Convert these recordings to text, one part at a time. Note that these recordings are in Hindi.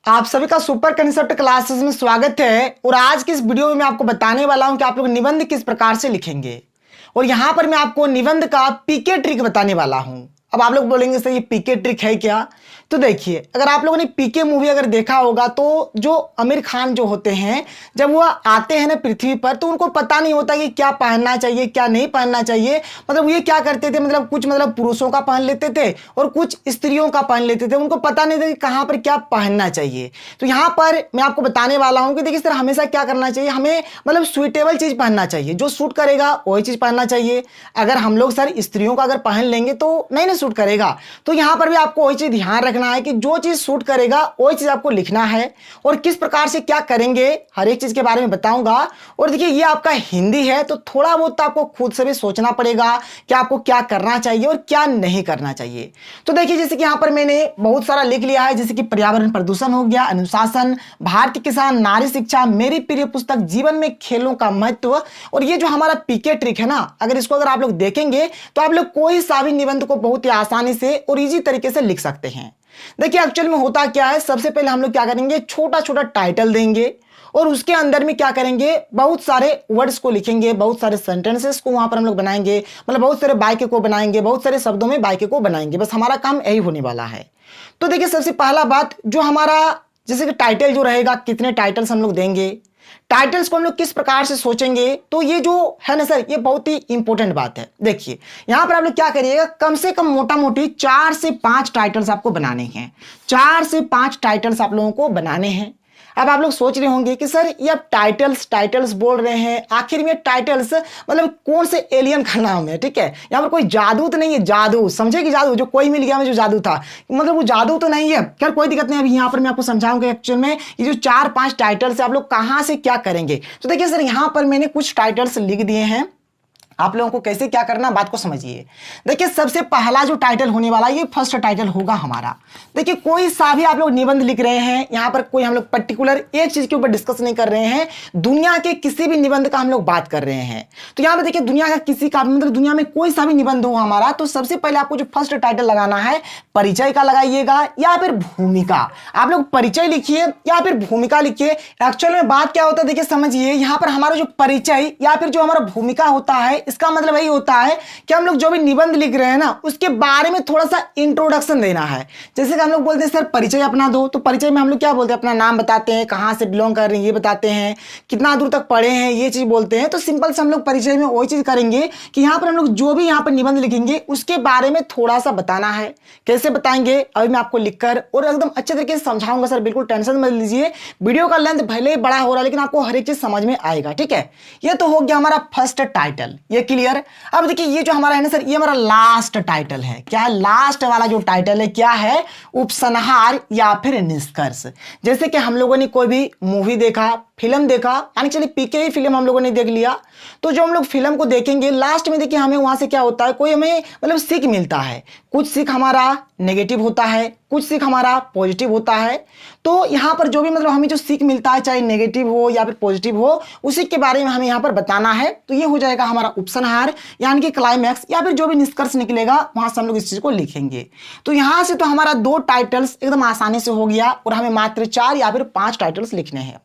आप सभी का सुपर कंसेप्ट क्लासेस में स्वागत है। और आज की इस वीडियो में मैं आपको बताने वाला हूं कि आप लोग निबंध किस प्रकार से लिखेंगे। और यहां पर मैं आपको निबंध का पीके ट्रिक बताने वाला हूं। अब आप लोग बोलेंगे सर ये पीके ट्रिक है क्या? तो देखिए, अगर आप लोगों ने पीके मूवी अगर देखा होगा तो जो आमिर खान जो होते हैं जब वो आते हैं ना पृथ्वी पर, तो उनको पता नहीं होता कि क्या पहनना चाहिए क्या नहीं पहनना चाहिए। मतलब ये क्या करते थे, मतलब कुछ पुरुषों का पहन लेते थे और कुछ स्त्रियों का पहन लेते थे। उनको पता नहीं था कि कहाँ पर क्या पहनना चाहिए। तो यहाँ पर मैं आपको बताने वाला हूँ कि देखिए सर हमेशा क्या करना चाहिए, हमें सुइटेबल चीज पहनना चाहिए, जो सूट करेगा वही चीज पहनना चाहिए। अगर हम लोग सर स्त्रियों का अगर पहन लेंगे तो नहीं सूट करेगा। तो यहाँ पर भी आपको वही चीज ध्यान रखना है कि जो चीज सूट करेगा वही चीज आपको लिखना है। और किस प्रकार से क्या करेंगे हर एक चीज के बारे में बताऊंगा। और देखिए ये आपका हिंदी है तो थोड़ा बहुत तो आपको खुद से भी सोचना पड़ेगा कि आपको क्या करना चाहिए और क्या नहीं करना चाहिए। तो देखिए जैसे कि यहाँ पर मैंने बहुत सारा लिख लिया है, जैसे कि पर्यावरण प्रदूषण हो गया, अनुशासन, भारतीय किसान, नारी शिक्षा, मेरी प्रिय पुस्तक, जीवन में खेलों का महत्व। और ये जो हमारा पीके ट्रिक है ना, अगर आप लोग देखेंगे तो आप लोग कोई सा भी निबंध को बहुत ही आसानी से और इजी तरीके से लिख सकते हैं। देखिए एक्चुअल में होता क्या है, सबसे पहले हम लोग क्या करेंगे, छोटा छोटा टाइटल देंगे और उसके अंदर में क्या करेंगे, बहुत सारे वर्ड्स को लिखेंगे, बहुत सारे सेंटेंसेस को वहां पर हम लोग बनाएंगे, मतलब बहुत सारे वाक्य को बनाएंगे, बहुत सारे शब्दों में वाक्य को बनाएंगे। बस हमारा काम यही होने वाला है। तो देखिए सबसे पहला बात, जो हमारा जैसे कि टाइटल जो रहेगा, कितने टाइटल्स हम लोग देंगे, टाइटल्स को हम लोग किस प्रकार से सोचेंगे, तो ये जो है ना सर ये बहुत ही इंपॉर्टेंट बात है। देखिए यहां पर आप लोग क्या करिएगा, कम से कम मोटा मोटी 4 से 5 टाइटल्स आपको बनाने हैं। 4 से 5 टाइटल्स आप लोगों को बनाने हैं। अब आप लोग सोच रहे होंगे कि सर ये आप टाइटल्स बोल रहे हैं, आखिर में टाइटल्स मतलब कौन से एलियन का नाम है? ठीक है, यहाँ पर कोई जादू तो नहीं है, जादू समझे कि जादू जो कोई मिल गया में जो जादू था, मतलब वो जादू तो नहीं है। खैर कोई दिक्कत नहीं, अभी यहाँ पर मैं आपको समझाऊंगा एक्चुअल में ये जो 4-5 टाइटल्स है आप लोग कहाँ से क्या करेंगे। तो देखिए सर यहाँ पर मैंने कुछ टाइटल्स लिख दिए हैं, आप लोगों को कैसे क्या करना बात को समझिए। देखिए सबसे पहला जो टाइटल होने वाला है ये फर्स्ट टाइटल होगा हमारा। देखिए कोई सा भी आप लोग निबंध लिख रहे हैं, यहाँ पर कोई हम लोग पर्टिकुलर एक चीज के ऊपर डिस्कस नहीं कर रहे हैं, दुनिया के किसी भी निबंध का हम लोग बात कर रहे हैं। तो यहाँ पे देखिए दुनिया का किसी का मतलब दुनिया में कोई सा भी निबंध हो हमारा, तो सबसे पहले आपको जो फर्स्ट टाइटल लगाना है परिचय का लगाइएगा या फिर भूमिका। आप लोग परिचय लिखिए या फिर भूमिका लिखिए। एक्चुअल में बात क्या होता है देखिए समझिए, यहाँ पर हमारा जो परिचय या फिर जो हमारा भूमिका होता है, इसका मतलब यही होता है कि हम लोग जो भी निबंध लिख रहे हैं ना उसके बारे में थोड़ा सा इंट्रोडक्शन देना है। जैसे कि हम लोग बोलते हैं सर परिचय अपना दो, तो परिचय में हम लोग क्या बोलते हैं, अपना नाम बताते हैं, कहां से बिलोंग कर रहे हैं ये बताते हैं, कितना दूर तक पढ़े हैं ये चीज बोलते हैं। तो सिंपल से हम लोग परिचय में वही चीज करेंगे कि यहाँ पर हम लोग जो भी यहाँ पर निबंध लिखेंगे उसके बारे में थोड़ा सा बताना है। कैसे बताएंगे अभी मैं आपको लिखकर और एकदम अच्छे तरीके से समझाऊंगा सर, बिल्कुल टेंशन मत लीजिए। वीडियो का लेंथ भले ही बड़ा हो रहा है लेकिन आपको हर एक चीज समझ में आएगा। ठीक है, ये तो हो गया हमारा फर्स्ट टाइटल, ये क्लियर। अब देखिए ये जो हमारा है ना सर ये हमारा लास्ट टाइटल है। क्या है लास्ट वाला जो टाइटल है, क्या है, उपसंहार या फिर निष्कर्ष। जैसे कि हम लोगों ने कोई भी मूवी देखा, फिल्म देखा, यानी चलिए पीके ही फिल्म हम लोगों ने देख लिया, तो जो हम लोग फिल्म को देखेंगे लास्ट में देखिए हमें वहां से क्या होता है, कोई हमें मतलब सीख मिलता है। कुछ सीख हमारा नेगेटिव होता है, कुछ सीख हमारा पॉजिटिव होता है। तो यहाँ पर जो भी मतलब हमें जो सीख मिलता है, चाहे नेगेटिव हो या फिर पॉजिटिव हो, उसी के बारे में हमें यहाँ पर बताना है। तो ये हो जाएगा हमारा उपसंहार यानी कि क्लाइमैक्स, या फिर जो भी निष्कर्ष निकलेगा वहां से हम लोग इस चीज को लिखेंगे। तो यहाँ से तो हमारा 2 टाइटल्स एकदम आसानी से हो गया और हमें मात्र 4 या फिर 5 टाइटल्स लिखने हैं।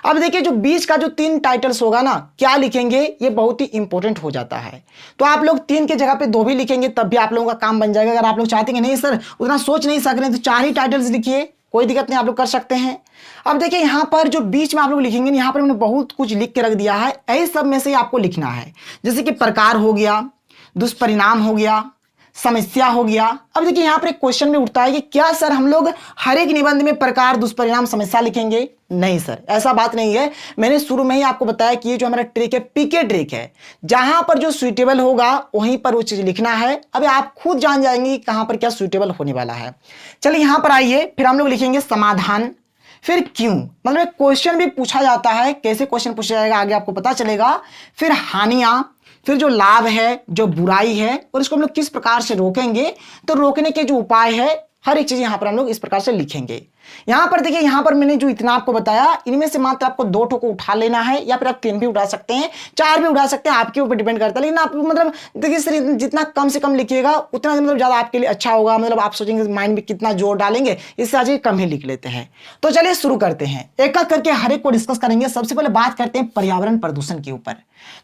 अब देखिए जो बीच का जो 3 टाइटल्स होगा ना, क्या लिखेंगे, ये बहुत ही इंपॉर्टेंट हो जाता है। तो आप लोग 3 के जगह पे 2 भी लिखेंगे तब भी आप लोगों का काम बन जाएगा। अगर आप लोग चाहते हैं नहीं सर उतना सोच नहीं सक रहे तो 4 ही टाइटल्स लिखिए, कोई दिक्कत नहीं, आप लोग कर सकते हैं। अब देखिए यहाँ पर जो बीच में आप लोग लिखेंगे, यहाँ पर मैंने बहुत कुछ लिख के रख दिया है, ऐसे सब में से आपको लिखना है। जैसे कि प्रकार हो गया, दुष्परिणाम हो गया, समस्या हो गया। अब देखिए यहाँ पर एक क्वेश्चन भी उठता है कि क्या सर हम लोग हर एक निबंध में प्रकार, दुष्परिणाम, समस्या लिखेंगे? नहीं सर, ऐसा बात नहीं है। मैंने शुरू में ही आपको बताया कि ये जो हमारा ट्रिक है पीके ट्रिक है, जहां पर जो सुइटेबल होगा वहीं पर वो चीज लिखना है। अभी आप खुद जान जाएंगे कहां पर क्या सुइटेबल होने वाला है। चलिए यहां पर आइए, फिर हम लोग लिखेंगे समाधान, फिर क्यों, मतलब एक क्वेश्चन भी पूछा जाता है, कैसे क्वेश्चन पूछा जाएगा आगे आपको पता चलेगा। फिर हानियां, फिर जो लाभ है, जो बुराई है, और इसको हम लोग किस प्रकार से रोकेंगे, तो रोकने के जो उपाय है, हर एक चीज यहां पर हम लोग इस प्रकार से लिखेंगे। यहाँ पर देखिए, यहाँ पर मैंने जो इतना आपको बताया, इनमें से मात्र आपको 2 ठो को उठा लेना है, या फिर आप 3 भी उठा सकते हैं, 4 भी उठा सकते हैं, आपके ऊपर डिपेंड करता है। लेकिन आप मतलब देखिए सर, जितना कम से कम लिखिएगा उतना मतलब ज़्यादा आपके लिए अच्छा होगा। मतलब आप सोचेंगे माइंड में कितना जोर डालेंगे, इससे आज कम ही लिख लेते हैं। तो चलिए शुरू करते हैं, एक एक करके हर एक को डिस्कस करेंगे। सबसे पहले बात करते हैं पर्यावरण प्रदूषण के ऊपर।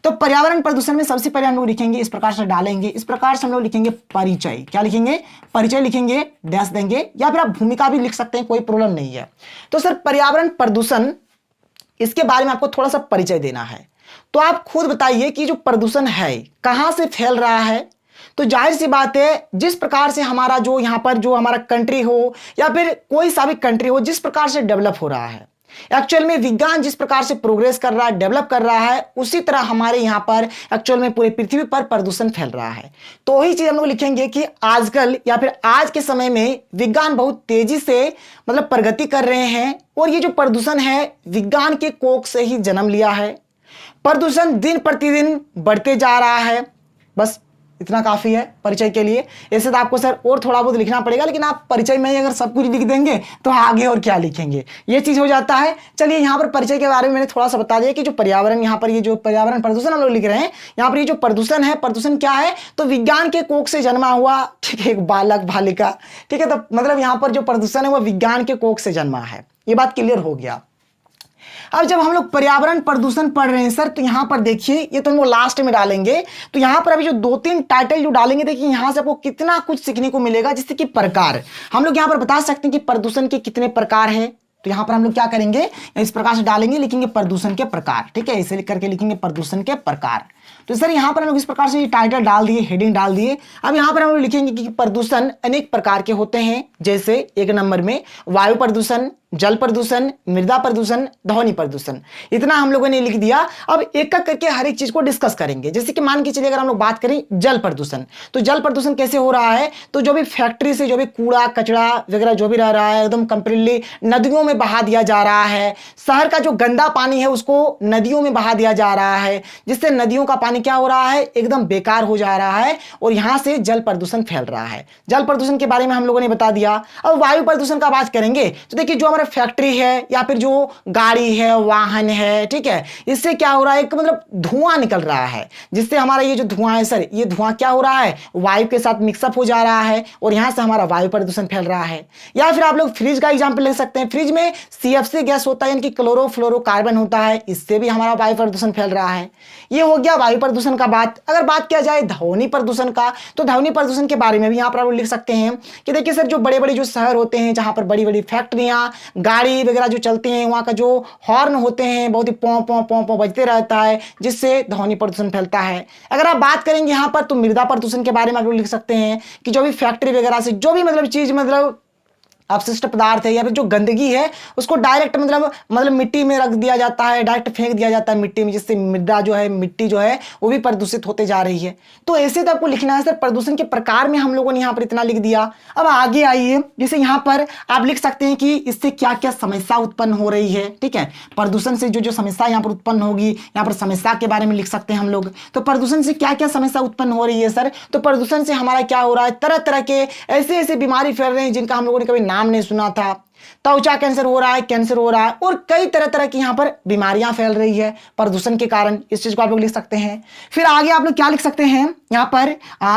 तो पर्यावरण प्रदूषण में सबसे पहले हम लोग लिखेंगे, इस प्रकार से डालेंगे, इस प्रकार से हम लोग लिखेंगे परिचय। क्या लिखेंगे? परिचय लिखेंगे, डैश देंगे, या फिर आप भूमिका भी लिख सकते हैं, कोई प्रॉब्लम नहीं है। तो सर पर्यावरण प्रदूषण, इसके बारे में आपको थोड़ा सा परिचय देना है। तो आप खुद बताइए कि जो प्रदूषण है कहां से फैल रहा है। तो जाहिर सी बात है, जिस प्रकार से हमारा जो यहां पर जो हमारा कंट्री हो या फिर कोई सा भी कंट्री हो, जिस प्रकार से डेवलप हो रहा है, एक्चुअल में विज्ञान जिस प्रकार से प्रोग्रेस कर रहा है, डेवलप कर रहा है, उसी तरह हमारे यहां पर एक्चुअल में पूरी पृथ्वी पर प्रदूषण फैल रहा है। तो वही चीज हम लोग लिखेंगे कि आजकल या फिर आज के समय में विज्ञान बहुत तेजी से मतलब प्रगति कर रहे हैं, और ये जो प्रदूषण है विज्ञान के कोख से ही जन्म लिया है। प्रदूषण दिन प्रतिदिन बढ़ते जा रहा है। बस इतना काफी है परिचय के लिए। ऐसे तो आपको सर और थोड़ा बहुत लिखना पड़ेगा, लेकिन आप परिचय में ही अगर सब कुछ लिख देंगे तो आगे और क्या लिखेंगे, ये चीज हो जाता है। चलिए यहाँ पर परिचय के बारे में मैंने थोड़ा सा बता दिया कि जो पर्यावरण, यहाँ पर ये जो पर्यावरण प्रदूषण हम लोग लिख रहे हैं, यहाँ पर ये जो प्रदूषण है, प्रदूषण क्या है? तो विज्ञान के कोख से जन्मा हुआ, ठीक है, एक बालक बालिका, ठीक है। तो मतलब यहाँ पर जो प्रदूषण है वो विज्ञान के कोख से जन्मा है, ये बात क्लियर हो गया। अब जब हम लोग पर्यावरण प्रदूषण पढ़ रहे हैं सर, तो यहां पर देखिए, ये तो हम लोग लास्ट में डालेंगे। तो यहां पर अभी जो 2-3 टाइटल जो डालेंगे, देखिए यहां से आपको कितना कुछ सीखने को मिलेगा। जैसे कि प्रकार, हम लोग यहां पर बता सकते हैं कि प्रदूषण के कितने प्रकार हैं। तो यहां पर हम लोग क्या करेंगे, इस प्रकार से डालेंगे, लिखेंगे प्रदूषण के प्रकार, ठीक है, इसे लिख करके लिखेंगे प्रदूषण के प्रकार। तो सर यहां पर हम लोग इस प्रकार से टाइटल डाल दिए, हेडिंग डाल दिए। अब यहां पर हम लोग लिखेंगे कि प्रदूषण अनेक प्रकार के होते हैं, जैसे 1 नंबर में वायु प्रदूषण, जल प्रदूषण, मृदा प्रदूषण, ध्वनि प्रदूषण। इतना हम लोगों ने लिख दिया। अब एक एक करके हर एक चीज को डिस्कस करेंगे। जैसे कि मान के चलिए अगर हम लोग बात करें जल प्रदूषण, तो जल प्रदूषण कैसे हो रहा है? तो जो भी फैक्ट्री से जो भी कूड़ा कचरा वगैरह जो भी रह रहा है, एकदम कंप्लीटली नदियों में बहा दिया जा रहा है। शहर का जो गंदा पानी है उसको नदियों में बहा दिया जा रहा है, जिससे नदियों का पानी क्या हो रहा है? एकदम बेकार हो जा रहा है, और यहां से जल प्रदूषण फैल रहा है। जल प्रदूषण के बारे में हम लोगों ने बता दिया। अब वायु प्रदूषण का बात करेंगे, तो देखिए जो हमारे फैक्ट्री है या फिर जो गाड़ी है, वाहन है, ठीक है, इससे क्या हो रहा है? मतलब धुआं निकल रहा है, जिससे हमारा ये जो धुआं है सर, ये धुआं क्या हो रहा है? वायु के साथ मिक्सअप हो जा रहा है, और यहां से हमारा वायु प्रदूषण फैल रहा है। या फिर आप लोग फ्रिज का एग्जांपल ले सकते हैं। फ्रिज में CFC गैस होता है, यानी कि क्लोरोफ्लोरोकार्बन होता है, इससे भी हमारा वायु प्रदूषण फैल रहा है। ये हो गया वायु प्रदूषण का बात। अगर बात किया जाए ध्वनि प्रदूषण का, तो ध्वनि प्रदूषण के बारे में भी यहां पर आप लिख सकते हैं कि देखिए सर, जो बड़े बड़े जो शहर होते हैं, जहां पर बड़ी बड़ी फैक्ट्रियां, गाड़ी वगैरह जो चलते हैं, वहां का जो हॉर्न होते हैं बहुत ही पौ पौ पौ पौ बजते रहता है, जिससे ध्वनि प्रदूषण फैलता है। अगर आप बात करेंगे यहां पर, तो मृदा प्रदूषण के बारे में आप लोग लिख सकते हैं कि जो भी फैक्ट्री वगैरह से जो भी मतलब चीज मतलब अपशिष्ट पदार्थ है या फिर जो गंदगी है, उसको डायरेक्ट मतलब मिट्टी में रख दिया जाता है, डायरेक्ट फेंक दिया जाता है मिट्टी में, जिससे मृदा जो है, मिट्टी जो है, वो भी प्रदूषित होते जा रही है। तो ऐसे तो आपको लिखना है सर। प्रदूषण के प्रकार में हम लोगों ने यहाँ पर इतना लिख दिया। अब आगे आइए, जैसे यहाँ पर आप लिख सकते हैं कि इससे क्या क्या समस्या उत्पन्न हो रही है, ठीक है। प्रदूषण से जो जो समस्या यहाँ पर उत्पन्न होगी, यहाँ पर समस्या के बारे में लिख सकते हैं हम लोग। तो प्रदूषण से क्या क्या समस्या उत्पन्न हो रही है सर? तो प्रदूषण से हमारा क्या हो रहा है? तरह तरह के ऐसे ऐसे बीमारी फैल रहे हैं जिनका हम लोगों ने कभी नाम नहीं सुना था। त्वचा कैंसर हो रहा है, कैंसर हो रहा है, और कई तरह तरह की यहाँ पर बीमारियां फैल रही है प्रदूषण के कारण। इस चीज को आप लोग लिख सकते हैं। फिर आगे आप लोग क्या लिख सकते हैं यहाँ पर?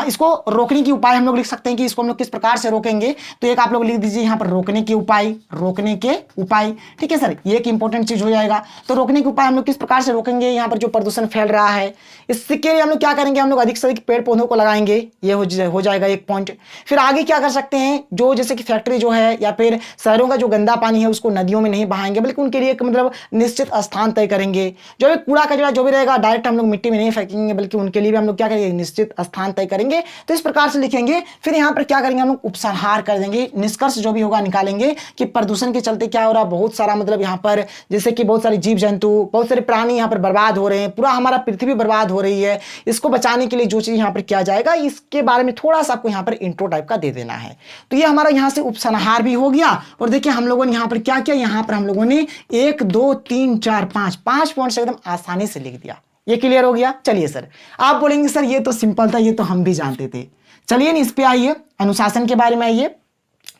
इसको रोकने के उपाय हम लोग लिख सकते हैं कि इसको हम लोग किस प्रकार से रोकेंगे। तो एक आप लोग लिख दीजिए यहाँ पर रोकने के उपाय, रोकने के उपाय, ठीक है सर, ये एक इंपॉर्टेंट चीज हो जाएगा। तो रोकने के उपाय हम लोग किस प्रकार से रोकेंगे यहाँ पर जो प्रदूषण फैल रहा है। इसके लिए हम लोग क्या करेंगे? हम लोग अधिक से अधिक पेड़ पौधों को लगाएंगे, ये हो जाएगा एक पॉइंट। फिर आगे क्या कर सकते हैं? जो जैसे कि फैक्ट्री जो है या फिर शहरों का जो गंदा पानी है उसको नदियों में नहीं बहाएंगे, बल्कि उनके लिए एक मतलब निश्चित स्थान तय करेंगे। जो भी कूड़ा कचरा जो भी रहेगा डायरेक्ट हम लोग मिट्टी में नहीं फेंकेंगे, बल्कि उनके लिए भी हम लोग क्या करेंगे? निश्चित स्थान तय करेंगे। तो इस प्रकार से लिखेंगे। फिर यहाँ पर क्या करेंगे? हम लोग उपसंहार कर देंगे, निष्कर्ष जो भी होगा निकालेंगे कि प्रदूषण के चलते क्या हो रहा है। बहुत सारा मतलब यहाँ पर जैसे कि बहुत सारे जीव जंतु, बहुत सारे प्राणी यहाँ पर बर्बाद हो रहे हैं, पूरा हमारा पृथ्वी बर्बाद हो रही है। इसको बचाने के लिए जो चीज यहाँ पर किया जाएगा, इसके बारे में थोड़ा सा आपको यहाँ पर इंट्रो टाइप का दे देना है। तो ये हमारा यहाँ से उपसंहार भी हो गया। और देखिए हम लोगों ने यहाँ पर क्या किया? यहाँ पर हम लोगों ने 1 2 3 4 5 पॉइंट से एकदम आसानी से लिख दिया। ये क्लियर हो गया? चलिए सर, आप बोलेंगे सर ये तो सिंपल था, ये तो हम भी जानते थे। चलिए इस पे आइए, अनुशासन के बारे में आइए।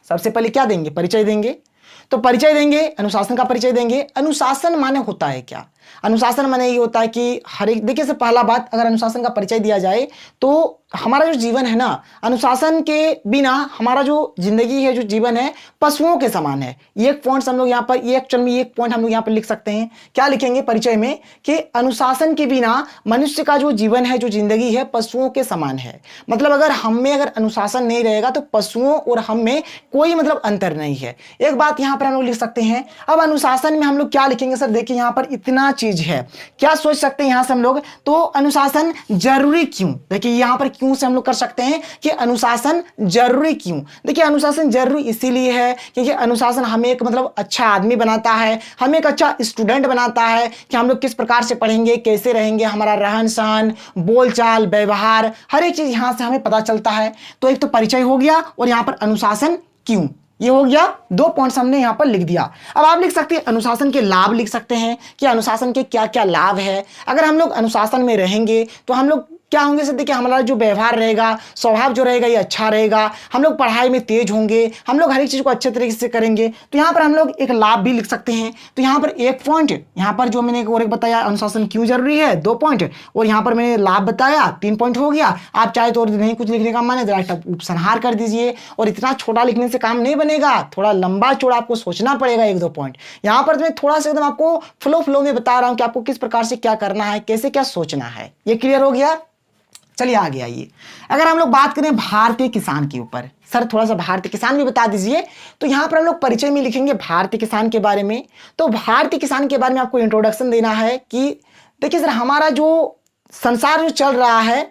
सबसे पहले क्या देंगे? परिचय देंगे। तो परिचय देंगे, अनुशासन का परिचय देंगे। अनुशासन माने होता है क्या? अनुशासन माने ये होता है कि हर एक, देखिए, से पहला बात, अगर अनुशासन का परिचय दिया जाए तो हमारा जो जीवन है ना, अनुशासन के बिना हमारा जो जिंदगी है, जो जीवन है, पशुओं के समान है। एक पॉइंट हम लोग यहाँ पर, एक चरण में एक पॉइंट हम लोग यहाँ पर लिख सकते हैं। क्या लिखेंगे परिचय में? कि अनुशासन के बिना मनुष्य का जो जीवन है, जो जिंदगी है, पशुओं के समान है। मतलब अगर हम में अगर अनुशासन नहीं रहेगा तो पशुओं और हम में कोई मतलब अंतर नहीं है। एक बात यहाँ पर हम लोग लिख सकते हैं। अब अनुशासन में हम लोग क्या लिखेंगे सर? देखिए यहाँ पर इतना चीज है, क्या सोच सकते हैं यहाँ से हम लोग? तो अनुशासन जरूरी क्यों? देखिए यहाँ पर क्यों से हम लोग कर सकते हैं कि अनुशासन जरूरी क्यों। देखिए अनुशासन जरूरी इसीलिए है क्योंकि अनुशासन हमें एक मतलब अच्छा आदमी बनाता है, हमें एक अच्छा स्टूडेंट बनाता है कि हम लोग किस प्रकार से पढ़ेंगे, कैसे रहेंगे, हमारा रहन सहन, बोलचाल, व्यवहार, हर एक चीज यहां से हमें पता चलता है। तो एक तो परिचय हो गया और यहां पर अनुशासन क्यों, ये हो गया। 2 पॉइंट्स हमने यहां पर लिख दिया। अब आप लिख सकते हैं अनुशासन के लाभ, लिख सकते हैं कि अनुशासन के क्या क्या लाभ है। अगर हम लोग अनुशासन में रहेंगे तो हम लोग क्या होंगे सर? देखिए हमारा जो व्यवहार रहेगा, स्वभाव जो रहेगा, ये अच्छा रहेगा। हम लोग पढ़ाई में तेज होंगे, हम लोग हर एक चीज को अच्छे तरीके से करेंगे। तो यहाँ पर हम लोग एक लाभ भी लिख सकते हैं। तो यहाँ पर एक पॉइंट, यहाँ पर जो मैंने और एक बताया अनुशासन क्यों जरूरी है, 2 पॉइंट, और यहाँ पर मैंने लाभ बताया, 3 पॉइंट हो गया। आप चाहे तो और नहीं कुछ लिखने का मन है डायरेक्ट उपसंहार कर दीजिए। और इतना छोटा लिखने से काम नहीं बनेगा, थोड़ा लंबा चौड़ा आपको सोचना पड़ेगा 1-2 पॉइंट। यहाँ पर मैं थोड़ा सा एकदम आपको फ्लो में बता रहा हूँ कि आपको किस प्रकार से क्या करना है, कैसे क्या सोचना है। ये क्लियर हो गया? चलिए आगे आइए। अगर हम लोग बात करें भारतीय किसान के ऊपर, सर थोड़ा सा भारतीय किसान भी बता दीजिए। तो यहाँ पर हम लोग परिचय में लिखेंगे भारतीय किसान के बारे में। तो भारतीय किसान के बारे में आपको इंट्रोडक्शन देना है कि देखिए सर, हमारा जो संसार जो चल रहा है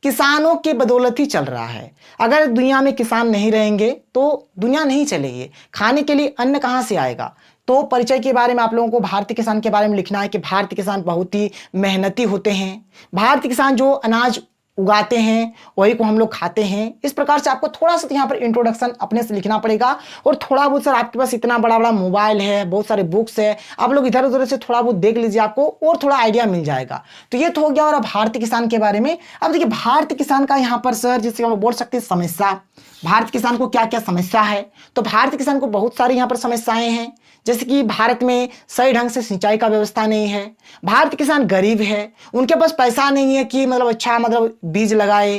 किसानों के बदौलत ही चल रहा है। अगर दुनिया में किसान नहीं रहेंगे तो दुनिया नहीं चलेगी, खाने के लिए अन्न कहाँ से आएगा। तो परिचय के बारे में आप लोगों को भारतीय किसान के बारे में लिखना है कि भारतीय किसान बहुत ही मेहनती होते हैं। भारतीय किसान जो अनाज उगाते हैं वही को हम लोग खाते हैं। इस प्रकार से आपको थोड़ा सा यहाँ पर इंट्रोडक्शन अपने से लिखना पड़ेगा। और थोड़ा बहुत सर आपके पास इतना बड़ा बड़ा मोबाइल है, बहुत सारे बुक्स है, आप लोग इधर उधर से थोड़ा बहुत देख लीजिए, आपको और थोड़ा आइडिया मिल जाएगा। तो ये तो हो गया और भारतीय किसान के बारे में। अब देखिए भारतीय किसान का यहाँ पर सर जिससे हम बोल सकते हैं समस्या, भारतीय किसान को क्या क्या समस्या है। तो भारतीय किसान को बहुत सारी यहाँ पर समस्याएं हैं, जैसे कि भारत में सही ढंग से सिंचाई का व्यवस्था नहीं है, भारतीय किसान गरीब है, उनके पास पैसा नहीं है कि मतलब अच्छा मतलब बीज लगाए,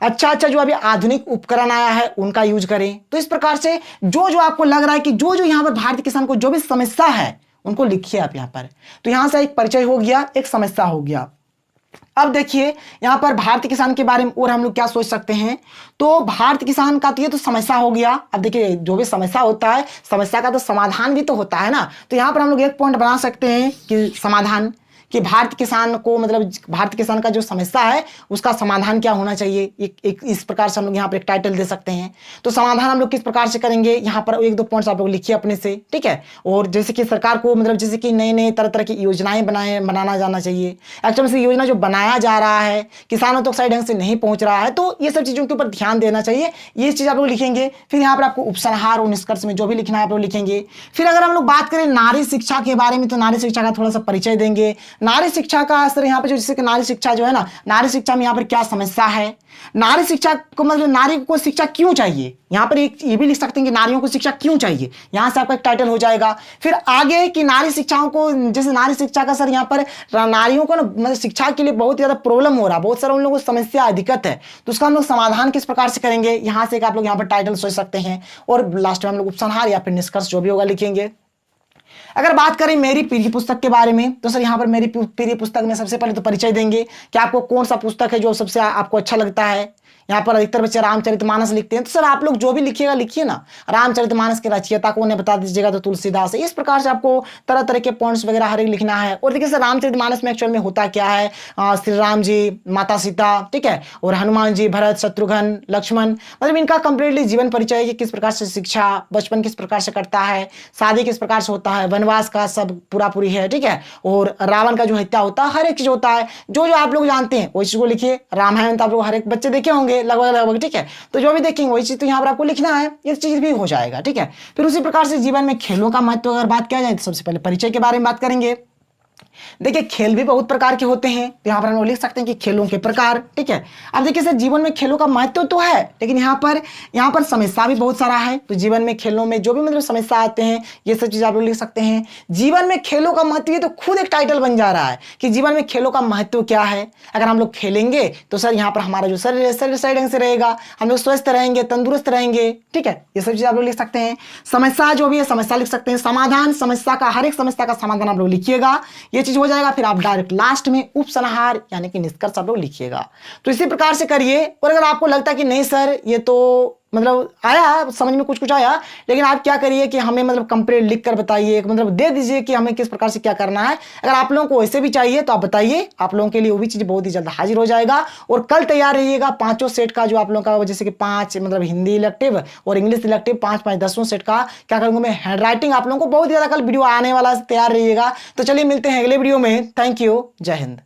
अच्छा जो अभी आधुनिक उपकरण आया है उनका यूज करें। तो इस प्रकार से जो आपको लग रहा है कि जो यहाँ पर भारतीय किसान को जो भी समस्या है उनको लिखिए आप यहाँ पर। तो यहाँ से एक परिचय हो गया, एक समस्या हो गया। अब देखिए यहां पर भारतीय किसान के बारे में और हम लोग क्या सोच सकते हैं। तो भारतीय किसान का तो ये तो समस्या हो गया। अब देखिए जो भी समस्या होता है, समस्या का तो समाधान भी तो होता है ना। तो यहां पर हम लोग एक पॉइंट बना सकते हैं कि समाधान, कि भारतीय किसान को मतलब भारतीय किसान का जो समस्या है उसका समाधान क्या होना चाहिए। एक इस प्रकार से हम लोग यहाँ पर एक टाइटल दे सकते हैं। तो समाधान हम लोग किस प्रकार से करेंगे, यहाँ पर 1-2 पॉइंट्स आप लोग लिखिए अपने से, ठीक है। और जैसे कि सरकार को मतलब जैसे कि नए नए तरह की योजनाएं बनाना जाना चाहिए। एक्चुअली से योजना जो बनाया जा रहा है किसानों तक सही ढंग से नहीं पहुंच रहा है, तो ये सब चीज़ों के ऊपर ध्यान देना चाहिए। ये चीज़ आप लोग लिखेंगे। फिर यहाँ पर आपको उपसंहार और निष्कर्ष में जो भी लिखना है आप लोग लिखेंगे। फिर अगर हम लोग बात करें नारी शिक्षा के बारे में, तो नारी शिक्षा का थोड़ा सा परिचय देंगे। नारी शिक्षा का असर यहाँ पे जो जैसे कि नारी शिक्षा जो है ना, नारी शिक्षा में यहाँ पर क्या समस्या है, नारी शिक्षा को मतलब नारी को शिक्षा क्यों चाहिए, यहाँ पर एक ये भी लिख सकते हैं कि नारियों को शिक्षा क्यों चाहिए। यहाँ से आपका एक टाइटल हो जाएगा। फिर आगे कि नारी शिक्षाओं को, जैसे नारी शिक्षा का सर यहाँ पर नारियों को ना मतलब शिक्षा के लिए बहुत ज्यादा प्रॉब्लम हो रहा, बहुत सारे उन लोगों को समस्या दिक्कत है, तो उसका हम लोग समाधान किस प्रकार से करेंगे, यहाँ से आप लोग यहाँ पर टाइटल सोच सकते हैं। और लास्ट में हम लोग उपसंहार या फिर निष्कर्ष जो भी होगा लिखेंगे। अगर बात करें मेरी प्रिय पुस्तक के बारे में, तो सर यहाँ पर मेरी प्रिय पुस्तक में सबसे पहले तो परिचय देंगे कि आपको कौन सा पुस्तक है जो सबसे आपको अच्छा लगता है। यहाँ पर अधिकतर बच्चे रामचरितमानस लिखते हैं, तो सर आप लोग जो भी लिखिएगा लिखिए ना। रामचरितमानस के रचयिता को उन्हें बता दीजिएगा तो तुलसीदास है। इस प्रकार से आपको तरह तरह के पॉइंट्स वगैरह हर एक लिखना है। और देखिए सर रामचरितमानस में एक्चुअल में होता क्या है, श्री राम जी, माता सीता, ठीक है, और हनुमान जी, भरत, शत्रुघ्न, लक्ष्मण, मतलब इनका कंप्लीटली जीवन परिचय है कि किस प्रकार से शिक्षा बचपन किस प्रकार से करता है, शादी किस प्रकार से होता है, वनवास का सब पूरा पूरी है, ठीक है, और रावण का जो हत्या होता है, हर एक चीज होता है जो आप लोग जानते हैं वही चीज को लिखिए। रामायण तो आप लोग हर एक बच्चे देखे होंगे लगभग, ठीक है, तो जो भी देखेंगे वही चीज तो यहाँ पर आपको लिखना है, ये चीज भी हो जाएगा, ठीक है। फिर उसी प्रकार से जीवन में खेलों का महत्व अगर बात किया जाए तो सबसे पहले परिचय के बारे में बात करेंगे। देखिए खेल भी बहुत प्रकार के होते हैं, तो यहाँ पर हम लोग लिख सकते हैं कि खेलों के प्रकार। ठीक है, अब देखिए सर जीवन में खेलों का महत्व तो है, लेकिन यहाँ पर समस्या भी बहुत सारा है। तो जीवन में खेलों में जो भी मतलब समस्या आते हैं ये सब चीज़ आप लोग लिख सकते हैं। जीवन में खेलों का महत्व, ये तो खुद एक टाइटल बन जा रहा है कि जीवन में खेलों का महत्व क्या है। अगर हम लोग खेलेंगे तो सर यहाँ पर हमारा जो शरीर सही ढंग से रहेगा, हम लोग स्वस्थ रहेंगे, तंदुरुस्त रहेंगे। ठीक है, ये सब चीज़ आप लोग लिख सकते हैं। समस्या जो भी है समस्या लिख सकते हैं। समाधान, समस्या का हर एक समस्या का समाधान आप लोग लिखिएगा, ये चीज हो जाएगा। फिर आप डायरेक्ट लास्ट में उपसंहार यानी कि निष्कर्ष आप लोग लिखिएगा। तो इसी प्रकार से करिए। और अगर आपको लगता है कि नहीं सर ये तो मतलब आया समझ में कुछ आया, लेकिन आप क्या करिए कि हमें मतलब कंप्लीट लिख कर बताइए, मतलब दे दीजिए कि हमें किस प्रकार से क्या करना है। अगर आप लोगों को वैसे भी चाहिए तो आप बताइए, आप लोगों के लिए वो भी चीज़ बहुत ही जल्द हाजिर हो जाएगा। और कल तैयार रहिएगा 5 सेट का, जो आप लोगों का जैसे कि 5 मतलब हिंदी इलेक्टिव और इंग्लिश इलेक्टिव 5-5 10 सेट का क्या करूँगा मैं, हैंड राइटिंग। आप लोगों को बहुत ज़्यादा कल वीडियो आने वाला है, तैयार रहिएगा। तो चलिए मिलते हैं अगले वीडियो में। थैंक यू, जय हिंद।